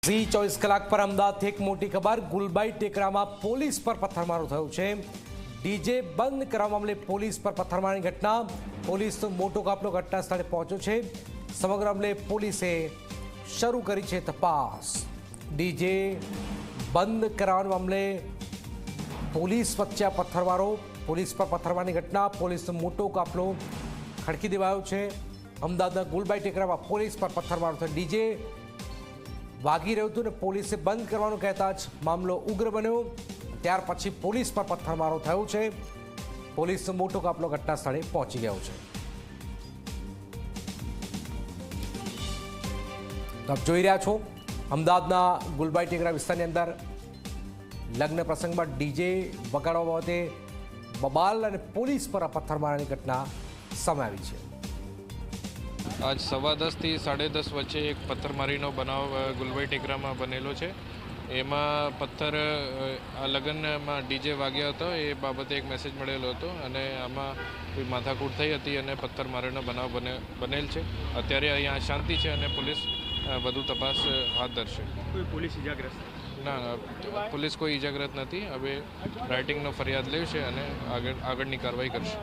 ઝી 24 કલાક પર અમદાવાદથી એક મોટી ખબર। ગુલબાઈ ટેકરામાં પોલીસ પર પથ્થરમારો થયો છે। ડીજે બંધ કરવા મામલે પોલીસ પર પથ્થરમારાની ઘટના। પોલીસનો મોટો કાફલો ઘટના સ્થળે પહોંચ્યો છે। સમગ્ર મામલે પોલીસે શરૂ કરી છે તપાસ। ડીજે બંધ કરાવવા મામલે પોલીસ વચ્ચે પથ્થરમારો, પોલીસ પર પથ્થરમારાની ઘટના। પોલીસનો મોટો કાફલો ખડકી દેવાયો છે। અમદાવાદના ગુલબાઈ ટેકરામાં પોલીસ પર પથ્થરમારો થયો। ડીજે વાગી રહ્યું હતું ને પોલીસે બંધ કરવાનું કહેતા જ મામલો ઉગ્ર બન્યો। ત્યાર પછી પોલીસ પર પથ્થરમારો થયો છે। પોલીસનો મોટો કાફલો ઘટના સ્થળે પહોંચી ગયો છે। તો આપ જોઈ રહ્યા છો અમદાવાદના ગુલબાઈ ટેકરા વિસ્તારની અંદર લગ્ન પ્રસંગમાં ડીજે વગાડવા બાબતે બબાલ અને પોલીસ પર પથ્થરમારાની ઘટના સામે આવી છે। આજ 10:15 થી 10:30 વચ્ચે એક પથ્થરમારીનો બનાવ ગુલબાઈ ટેકરામાં બનેલો છે। એમાં પથ્થર આ લગ્નમાં ડીજે વાગ્યા હતો એ બાબતે એક મેસેજ મળેલો હતો અને આમાં કોઈ માથાકૂટ થઈ હતી અને પથ્થરમારીનો બનાવ બનેલ છે। અત્યારે અહીંયા શાંતિ છે અને પોલીસ વધુ તપાસ હાથ ધરશે। કોઈ પોલીસ ઇજાગ્રસ્ત? ના, પોલીસ કોઈ ઇજાગ્રસ્ત નથી। હવે રાઇટિંગનો ફરિયાદ લેશે અને આગળની કાર્યવાહી કરશે।